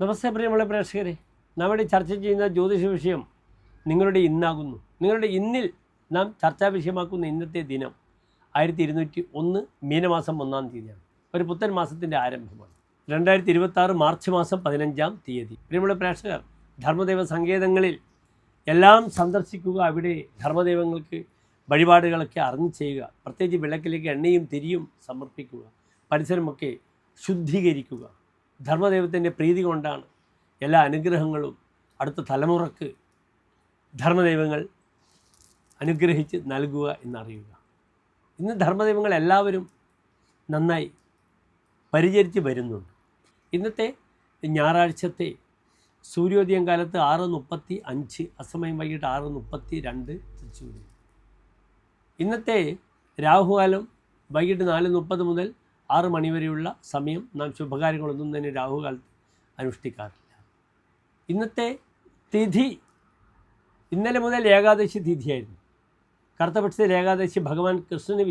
നമസ്തേ പ്രിയമുള്ള പ്രേക്ഷകരെ, നമ്മുടെ ചർച്ച ചെയ്യുന്ന ജ്യോതിഷ വിഷയം നിങ്ങളുടെ ഇന്നാകുന്നു. നിങ്ങളുടെ ഇന്നിൽ നാം ചർച്ചാ വിഷയമാക്കുന്ന ഇന്നത്തെ ദിനം 1201 മീനമാസം 1-ാം തീയതിയാണ്. ഒരു പുത്തൻ മാസത്തിൻ്റെ ആരംഭമാണ്. 2026 മാർച്ച് മാസം 15-ാം തീയതി. പ്രിയമുള്ള പ്രേക്ഷകർ, ധർമ്മദൈവ സങ്കേതങ്ങളിൽ എല്ലാം സന്ദർശിക്കുക. അവിടെ ധർമ്മദൈവങ്ങൾക്ക് വഴിപാടുകളൊക്കെ അറിഞ്ഞു ചെയ്യുക. പ്രത്യേകിച്ച് വിളക്കിലേക്ക് എണ്ണയും തിരിയും സമർപ്പിക്കുക. പരിസരമൊക്കെ ശുദ്ധീകരിക്കുക. ധർമ്മദൈവത്തിൻ്റെ പ്രീതി കൊണ്ടാണ് എല്ലാ അനുഗ്രഹങ്ങളും അടുത്ത തലമുറക്ക് ധർമ്മദൈവങ്ങൾ അനുഗ്രഹിച്ച് നൽകുക എന്നറിയുക. ഇന്ന് ധർമ്മദൈവങ്ങൾ എല്ലാവരും നന്നായി പരിചരിച്ച് വരുന്നുണ്ട്. ഇന്നത്തെ ഞായറാഴ്ചത്തെ സൂര്യോദയം കാലത്ത് 6:35, അസമയം വൈകിട്ട് 6:32 തൃശ്ശൂർ. ഇന്നത്തെ രാഹുകാലം വൈകിട്ട് 4:30 മുതൽ 6 മണി വരെയുള്ള സമയം. നാം ശുഭകാര്യങ്ങളൊന്നും തന്നെ രാഹുകാലത്ത് അനുഷ്ഠിക്കാറില്ല. ഇന്നത്തെ തിഥി ഇന്നലെ മുതൽ ഏകാദശി തിഥിയായിരുന്നു. കറുത്തപക്ഷത്തിൽ ഏകാദശി ഭഗവാൻ കൃഷ്ണന്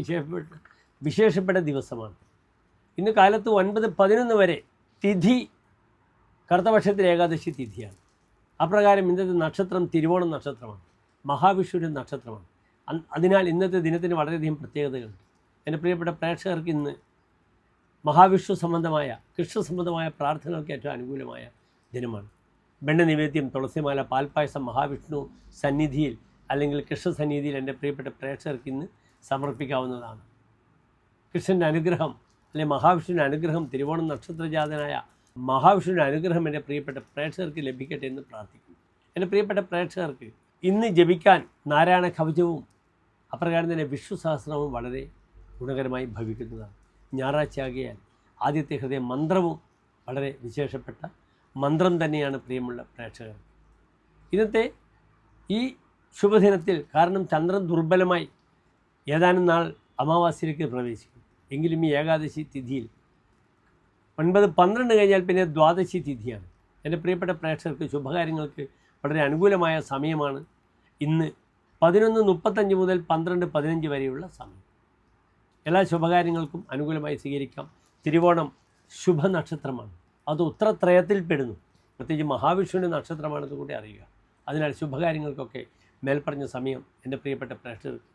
വിശേഷപ്പെട്ട ദിവസമാണ്. ഇന്ന് കാലത്ത് 9:11 വരെ തിഥി കറുത്തപക്ഷത്തിൽ ഏകാദശി തിഥിയാണ്. അപ്രകാരം ഇന്നത്തെ നക്ഷത്രം തിരുവോണം നക്ഷത്രമാണ്, മഹാവിഷ്ണുവിൻ്റെ നക്ഷത്രമാണ്. അതിനാൽ ഇന്നത്തെ ദിനത്തിന് വളരെയധികം പ്രത്യേകതകളുണ്ട്. എൻ്റെ പ്രിയപ്പെട്ട പ്രേക്ഷകർക്ക് ഇന്ന് മഹാവിഷ്ണു സംബന്ധമായ കൃഷ്ണ സംബന്ധമായ പ്രാർത്ഥനകൾക്ക് ഏറ്റവും അനുകൂലമായ ദിനമാണ്. വെണ്ണ നിവേദ്യം, തുളസിമാല, പാൽപ്പായസം മഹാവിഷ്ണു സന്നിധിയിൽ അല്ലെങ്കിൽ കൃഷ്ണ സന്നിധിയിൽ എൻ്റെ പ്രിയപ്പെട്ട പ്രേക്ഷകർക്ക് ഇന്ന് സമർപ്പിക്കാവുന്നതാണ്. കൃഷ്ണൻ്റെ അനുഗ്രഹം അല്ലെങ്കിൽ മഹാവിഷ്ണുവിൻ്റെ അനുഗ്രഹം, തിരുവോണം നക്ഷത്രജാതനായ മഹാവിഷ്ണുവിൻ്റെ അനുഗ്രഹം എൻ്റെ പ്രിയപ്പെട്ട പ്രേക്ഷകർക്ക് ലഭിക്കട്ടെ എന്ന് പ്രാർത്ഥിക്കുന്നു. എൻ്റെ പ്രിയപ്പെട്ട പ്രേക്ഷകർക്ക് ഇന്ന് ജപിക്കാൻ നാരായണ കവചവും അപ്രകാരം തന്നെ വിഷ്ണു സഹസ്രവും വളരെ ഗുണകരമായി ഭവിക്കുന്നതാണ്. ഞായറാഴ്ചയാകിയാൽ ആദ്യത്തെ ഹൃദയ മന്ത്രവും വളരെ വിശേഷപ്പെട്ട മന്ത്രം തന്നെയാണ്. പ്രിയമുള്ള പ്രേക്ഷകർ, ഇന്നത്തെ ഈ ശുഭദിനത്തിൽ, കാരണം ചന്ദ്രൻ ദുർബലമായി ഏതാനും നാൾ അമാവാസ്യയിലേക്ക് പ്രവേശിക്കും. എങ്കിലും ഈ ഏകാദശി തിഥിയിൽ 9:12 കഴിഞ്ഞാൽ പിന്നെ ദ്വാദശി തിഥിയാണ്. എൻ്റെ പ്രിയപ്പെട്ട പ്രേക്ഷകർക്ക് ശുഭകാര്യങ്ങൾക്ക് വളരെ അനുകൂലമായ സമയമാണ് ഇന്ന്. 11:35 മുതൽ 12:15 വരെയുള്ള സമയം. എല്ലാ ശുഭകാര്യങ്ങൾക്കും അനുകൂലമായി സ്വീകരിക്കാം. തിരുവോണം ശുഭനക്ഷത്രമാണ്, അത് ഉത്തരത്രയത്തിൽപ്പെടുന്നു. പ്രത്യേകിച്ച് മഹാവിഷ്ണുവിൻ്റെ നക്ഷത്രമാണെന്ന് കൂടി അറിയുക. അതിനാൽ ശുഭകാര്യങ്ങൾക്കൊക്കെ മേൽപ്പറഞ്ഞ സമയം എൻ്റെ പ്രിയപ്പെട്ട പ്രേക്ഷകർക്ക്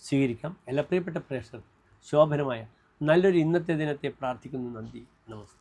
സ്വീകരിക്കാം. എല്ലാ പ്രിയപ്പെട്ട പ്രേക്ഷകർക്ക് ശോഭനമായ നല്ലൊരു ഇന്നത്തെ ദിനത്തെ പ്രാർത്ഥിക്കുന്നു. നന്ദി, നമസ്കാരം.